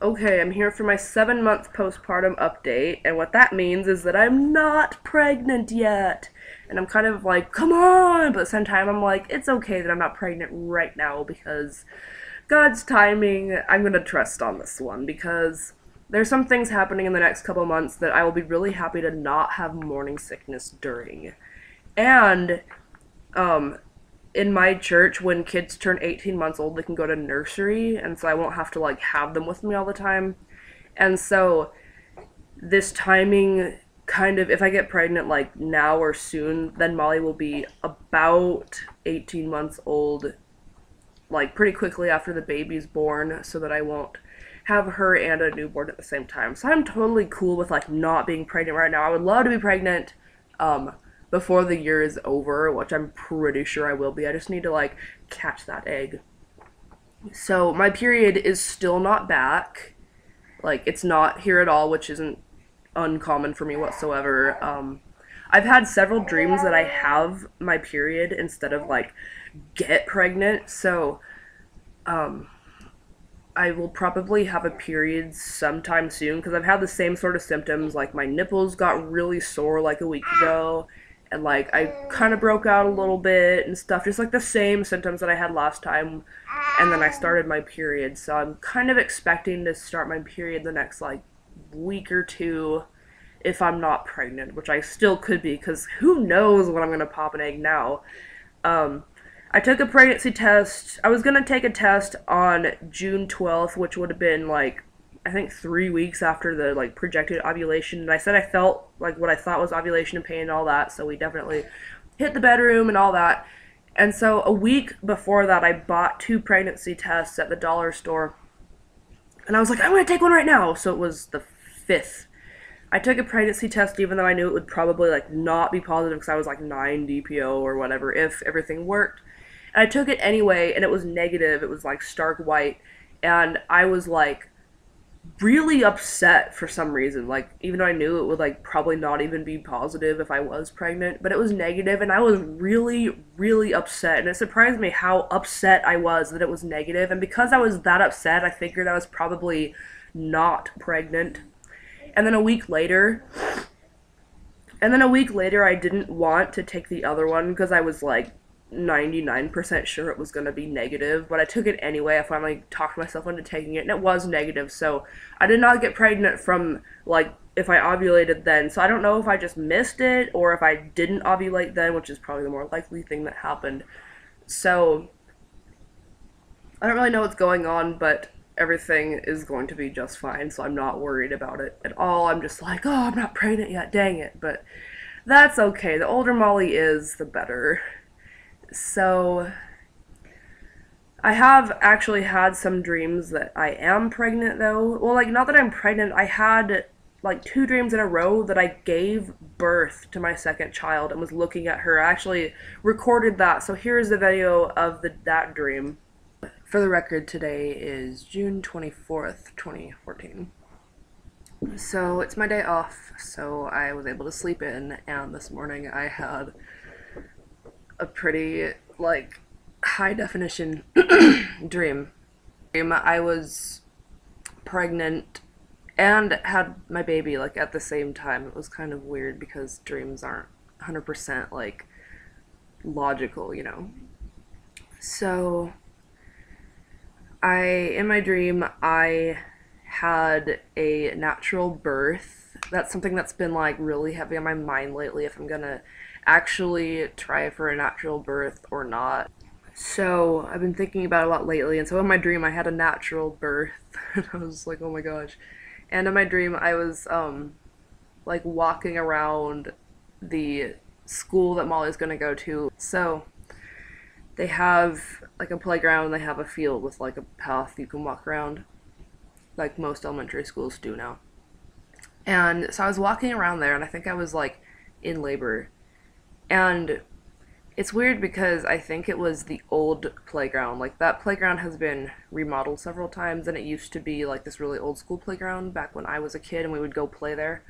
Okay, I'm here for my 7 month postpartum update, and what that means is that I'm not pregnant yet. And I'm kind of like, come on! But at the same time, I'm like, it's okay that I'm not pregnant right now because God's timing, I'm gonna trust on this one because there's some things happening in the next couple months that I will be really happy to not have morning sickness during. And, um, in my church, when kids turn 18 months old, they can go to nursery, and so I won't have to like have them with me all the time. And so this timing kind of, if I get pregnant like now or soon, then Molly will be about 18 months old, like pretty quickly after the baby's born, so that I won't have her and a newborn at the same time. So I'm totally cool with like not being pregnant right now. I would love to be pregnant um before the year is over, which I'm pretty sure I will be. I just need to like catch that egg. So my period is still not back. Like it's not here at all, which isn't uncommon for me whatsoever. I've had several dreams that I have my period instead of like get pregnant. So um, I will probably have a period sometime soon because I've had the same sort of symptoms. Like my nipples got really sore like a week ago, and like I kind of broke out a little bit and stuff, just like the same symptoms that I had last time. And then I started my period, so I'm kind of expecting to start my period the next like week or two if I'm not pregnant, which I still could be because who knows when I'm gonna pop an egg now. Um, I took a pregnancy test. I was gonna take a test on June 12th, which would have been like I think 3 weeks after the like projected ovulation. And I said I felt like what I thought was ovulation and pain and all that, so we definitely hit the bedroom and all that. And so a week before that, I bought two pregnancy tests at the dollar store, and I was like, I'm gonna take one right now. So it was the 5th. I took a pregnancy test even though I knew it would probably like not be positive because I was like 9 DPO or whatever if everything worked. And I took it anyway, and it was negative. It was like stark white, and I was like really upset for some reason. Like even though I knew it would like probably not even be positive if I was pregnant, but it was negative, and I was really upset. And it surprised me how upset I was that it was negative. And because I was that upset, I figured I was probably not pregnant. And then a week later, I didn't want to take the other one because I was like 99% sure it was going to be negative, but I took it anyway. I finally talked myself into taking it, and it was negative, so I did not get pregnant from, like, if I ovulated then. So I don't know if I just missed it or if I didn't ovulate then, which is probably the more likely thing that happened. So I don't really know what's going on, but everything is going to be just fine, so I'm not worried about it at all. I'm just like, oh, I'm not pregnant yet, dang it, but that's okay. The older Molly is, the better. So I have actually had some dreams that I am pregnant though. Well, like not that I'm pregnant, I had like two dreams in a row that I gave birth to my second child and was looking at her. I actually recorded that, so here's the video of that dream. For the record, today is June 24th, 2014. So it's my day off, so I was able to sleep in, and this morning I had a pretty, like, high definition dream. I was pregnant and had my baby, like, at the same time. It was kind of weird because dreams aren't 100%, like, logical, you know? So, in my dream, I had a natural birth. That's something that's been, like, really heavy on my mind lately, if I'm gonna actually try for a natural birth or not. So I've been thinking about it a lot lately, and so in my dream I had a natural birth and I was like, oh my gosh. And in my dream I was like walking around the school that Molly's gonna go to. So they have like a playground, they have a field with like a path you can walk around, like most elementary schools do now. And so I was walking around there, and I think I was like in labor. And it's weird because I think it was the old playground. Like, that playground has been remodeled several times, and it used to be, like, this really old school playground back when I was a kid and we would go play there.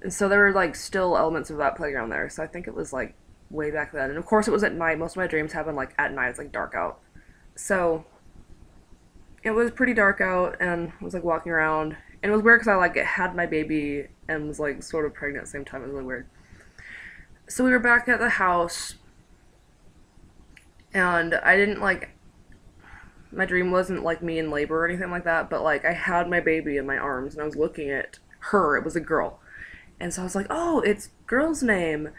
And so there were, like, still elements of that playground there. So I think it was, like, way back then. And, of course, it was at night. Most of my dreams happen, like, at night. It's, like, dark out. So it was pretty dark out, and I was like walking around, and it was weird because I like had my baby and was like sort of pregnant at the same time. It was really weird. So we were back at the house, and I didn't like my dream wasn't like me in labor or anything like that, but like I had my baby in my arms and I was looking at her. It was a girl. And so I was like, oh, it's girl's name.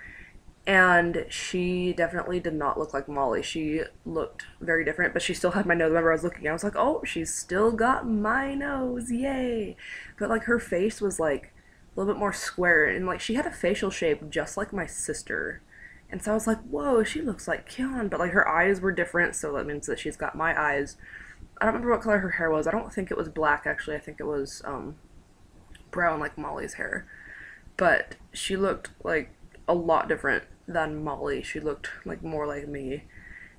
And she definitely did not look like Molly. She looked very different, but she still had my nose. Remember, I was looking, I was like, oh, she's still got my nose, yay. But like her face was like a little bit more square, and like she had a facial shape just like my sister. And so I was like, whoa, she looks like Kyon, but like her eyes were different, so that means that she's got my eyes. I don't remember what color her hair was. I don't think it was black, actually. I think it was brown, like Molly's hair. But she looked like a lot different than Molly. She looked like more like me.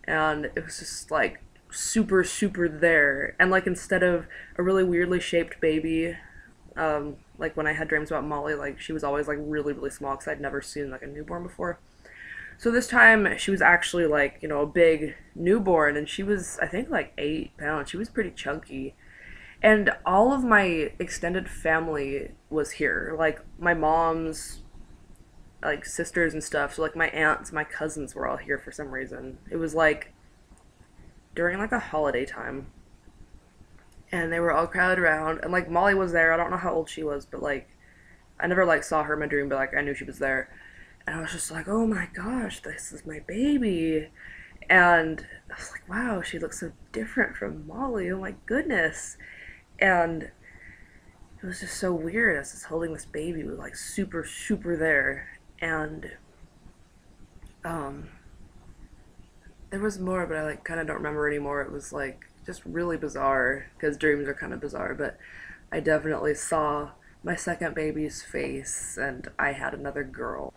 And it was just like super, super there. And like instead of a really weirdly shaped baby, like when I had dreams about Molly, like she was always like really, really small because I'd never seen like a newborn before. So this time she was actually like, a big newborn, and she was, I think, like 8 pounds. She was pretty chunky. And all of my extended family was here. Like my mom's like sisters and stuff. So like my aunts, my cousins were all here for some reason. It was like during like a holiday time. And they were all crowded around, and like Molly was there. I don't know how old she was, but like I never like saw her in my dream, but like I knew she was there. And I was just like, oh my gosh, this is my baby. And I was like, wow, she looks so different from Molly. Oh my goodness. And it was just so weird. I was just holding this baby with like super, super there. And there was more, but I like kind of don't remember anymore. It was like just really bizarre because dreams are kind of bizarre. But I definitely saw my second baby's face, and I had another girl.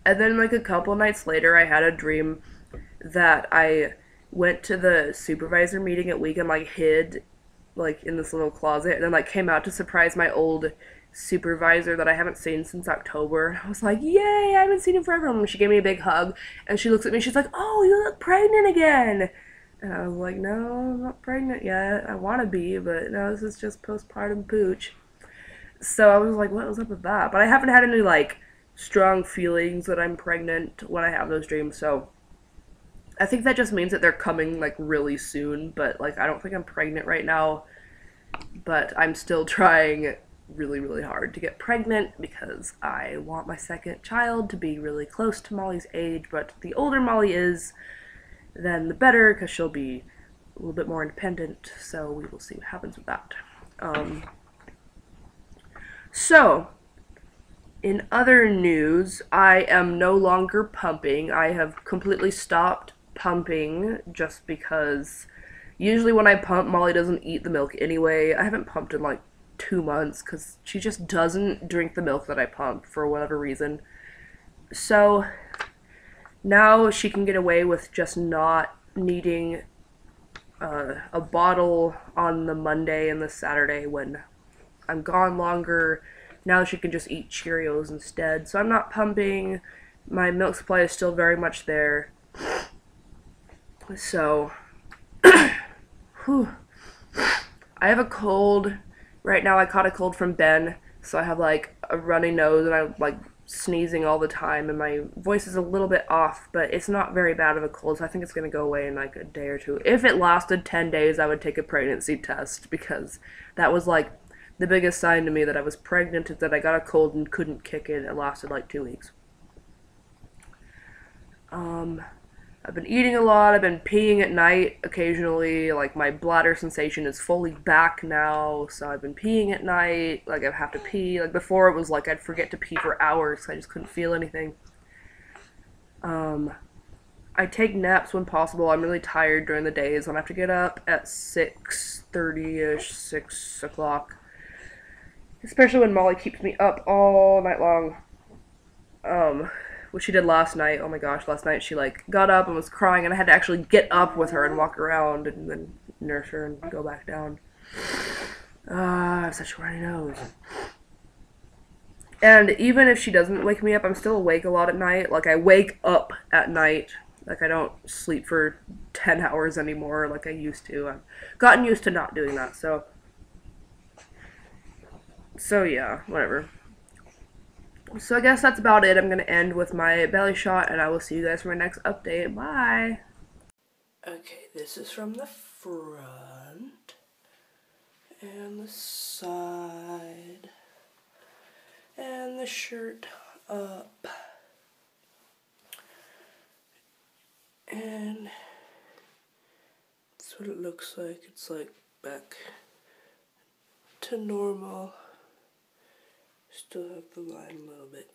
And then like a couple nights later, I had a dream that I went to the supervisor meeting at week and like hid like in this little closet, and then like came out to surprise my old supervisor that I haven't seen since October. I was like, yay, I haven't seen him forever. And she gave me a big hug, and she looks at me, she's like, oh, you look pregnant again. And I was like, no, I'm not pregnant yet. I want to be, but no, this is just postpartum pooch. So I was like, what was up with that? But I haven't had any like strong feelings that I'm pregnant when I have those dreams, so I think that just means that they're coming like really soon. But like I don't think I'm pregnant right now, but I'm still trying really, really hard to get pregnant because I want my second child to be really close to Molly's age. But the older Molly is, then the better, because she'll be a little bit more independent, so we will see what happens with that. So in other news, I am no longer pumping. I have completely stopped pumping just because usually when I pump, Molly doesn't eat the milk anyway. I haven't pumped in like 2 months because she just doesn't drink the milk that I pump for whatever reason. So now she can get away with just not needing a bottle on the Monday and the Saturday when I'm gone longer. Now she can just eat Cheerios instead. So I'm not pumping. My milk supply is still very much there. So, whew. I have a cold. Right now I caught a cold from Ben. So I have like a runny nose and I'm like sneezing all the time. And my voice is a little bit off. But it's not very bad of a cold. So I think it's going to go away in like a day or two. If it lasted 10 days, I would take a pregnancy test. Because that was like the biggest sign to me that I was pregnant is that I got a cold and couldn't kick it. It lasted like 2 weeks. I've been eating a lot. I've been peeing at night occasionally. Like my bladder sensation is fully back now, so I've been peeing at night. Like I have to pee. Like before it was like I'd forget to pee for hours. I just couldn't feel anything. I take naps when possible. I'm really tired during the days when I have to get up at 6:30ish, 6 o'clock. Especially when Molly keeps me up all night long. What she did last night, oh my gosh, last night she like got up and was crying and I had to actually get up with her and walk around and then nurse her and go back down. I have such a runny nose. And even if she doesn't wake me up, I'm still awake a lot at night. Like I wake up at night Like I don't sleep for 10 hours anymore like I used to. I've gotten used to not doing that. So yeah, whatever. So I guess that's about it. I'm going to end with my belly shot, and I will see you guys for my next update. Bye. Okay, this is from the front and the side and the shirt up, and that's what it looks like. It's like back to normal. Still have the line a little bit.